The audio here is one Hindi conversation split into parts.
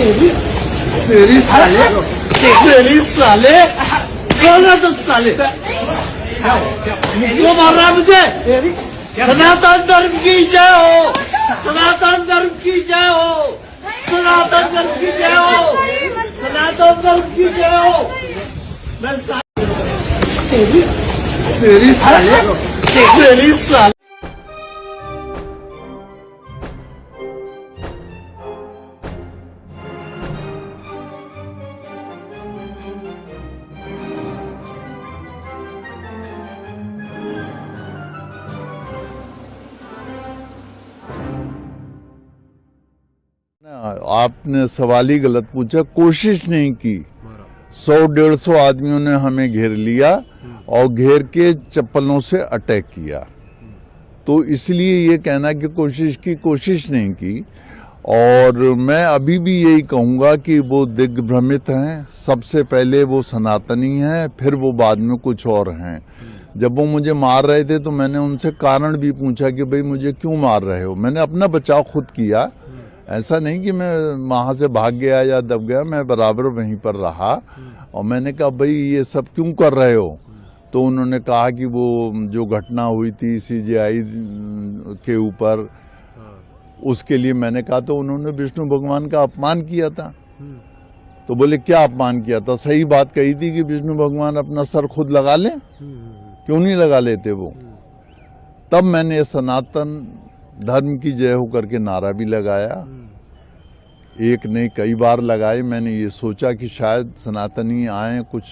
तेरी तेरी साले तेरी साले बोला तो साले क्यों मार रहा है मुझे? सनातन धर्म की जय हो, सनातन धर्म की जय हो, सनातन धर्म की जय हो, सनातन धर्म की जय हो। मैं तेरी तेरी साले तेरी साले आपने सवाल ही गलत पूछा। कोशिश नहीं की। 100-150 आदमियों ने हमें घेर लिया और घेर के चप्पलों से अटैक किया। तो इसलिए ये कहना कि कोशिश नहीं की। और मैं अभी भी यही कहूंगा कि वो दिग्भ्रमित हैं। सबसे पहले वो सनातनी हैं, फिर वो बाद में कुछ और हैं। जब वो मुझे मार रहे थे तो मैंने उनसे कारण भी पूछा कि भाई मुझे क्यों मार रहे हो। मैंने अपना बचाव खुद किया, ऐसा नहीं कि मैं वहां से भाग गया या दब गया। मैं बराबर वहीं पर रहा और मैंने कहा भाई ये सब क्यों कर रहे हो। तो उन्होंने कहा कि वो जो घटना हुई थी CJI के ऊपर, उसके लिए मैंने कहा। तो उन्होंने विष्णु भगवान का अपमान किया था। तो बोले क्या अपमान किया था? सही बात कही थी कि विष्णु भगवान अपना सर खुद लगा लें, क्यों नहीं लगा लेते वो। तब मैंने सनातन धर्म की जय हो करके नारा भी लगाया। एक नहीं कई बार लगाए। मैंने ये सोचा कि शायद सनातनी आए, कुछ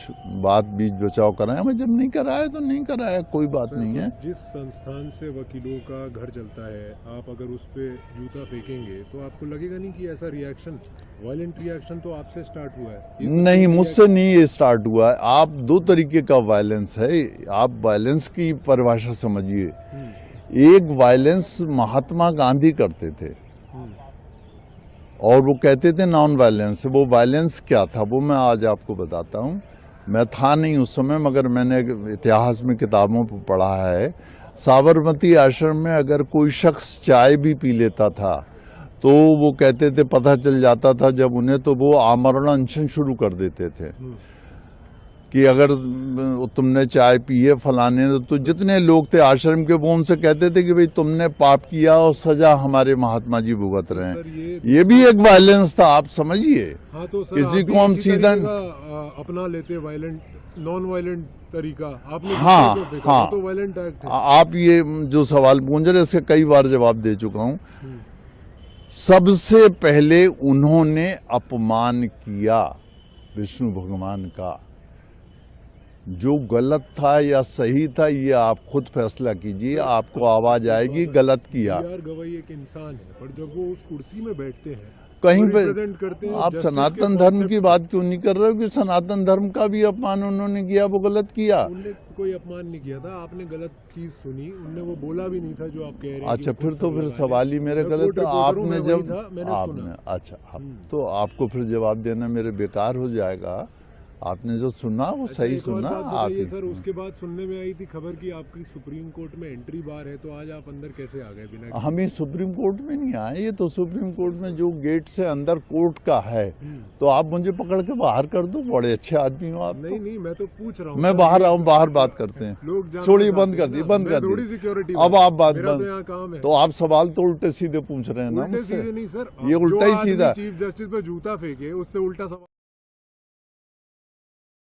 बात बीच बचाव कराएं। मैं जब नहीं कराया तो नहीं कराया, कोई बात नहीं है। जिस संस्थान से वकीलों का घर चलता है, आप अगर उस पे जूता फेंकेंगे तो आपको लगेगा नहीं कि ऐसा रिएक्शन, वायलेंट रिएक्शन तो आपसे स्टार्ट हुआ है? नहीं, मुझसे नहीं ये स्टार्ट हुआ है। आप दो तरीके का वायलेंस है। आप वायलेंस की परिभाषा समझिए। एक वायलेंस महात्मा गांधी करते थे और वो कहते थे नॉन वायलेंस। वो वायलेंस क्या था वो मैं आज आपको बताता हूँ। मैं था नहीं उस समय, मगर मैंने इतिहास में किताबों पर पढ़ा है। साबरमती आश्रम में अगर कोई शख्स चाय भी पी लेता था तो वो कहते थे, पता चल जाता था जब उन्हें, तो वो आमरण अनशन शुरू कर देते थे कि अगर तुमने चाय पी है फलाने ने, तो जितने लोग थे आश्रम के वो उनसे कहते थे कि भाई तुमने पाप किया और सजा हमारे महात्मा जी भुगत रहे हैं। ये भी एक वायलेंस था, आप समझिए। हाँ, तो किसी को हम सीधा अपना लेते वायलेंट, नॉन वायलेंट तरीका आपने। हाँ हाँ, तो वायलेंट एक्ट है। आप ये जो सवाल पूछ रहे इसके कई बार जवाब दे चुका हूँ। सबसे पहले उन्होंने अपमान किया विष्णु भगवान का। जो गलत था या सही था ये आप खुद फैसला कीजिए, आपको आवाज आएगी गलत किया। गवाही एक इंसान है, पर जब वो उस कुर्सी में बैठते हैं कहीं पे करते हैं, आप सनातन धर्म की बात क्यों नहीं कर रहे हो कि सनातन धर्म का भी अपमान उन्होंने किया, वो गलत किया। उन्होंने कोई अपमान नहीं किया था, आपने गलत चीज सुनी। उन्होंने वो बोला भी नहीं था जो आप कह रहे हैं। अच्छा, फिर तो फिर सवाल ही मेरे गलत था। आपने जब आपने अच्छा तो आपको फिर जवाब देना मेरे बेकार हो जाएगा। आपने जो सुना वो सही सुना। आप सर, उसके बाद सुनने में आई थी खबर कि आपकी सुप्रीम कोर्ट में एंट्री बार है, तो आज आप अंदर कैसे आ गए बिना? हम ही सुप्रीम कोर्ट में नहीं आए। ये तो सुप्रीम कोर्ट में जो गेट से अंदर कोर्ट का है, तो आप मुझे पकड़ के बाहर कर दो। बड़े अच्छे आदमी हो आप। नहीं, मैं तो पूछ रहा हूँ। मैं बाहर आऊँ, बाहर बात करते हैं। छोड़िए, बंद कर दी, बंद कर दी। सिक्योरिटी अब आप बात बंद। तो आप सवाल तो उल्टे सीधे पूछ रहे हैं ना मुझसे। नहीं सर, ये उल्टा ही सीधा। चीफ जस्टिस पे जूता फेंके, उससे उल्टा सवाल।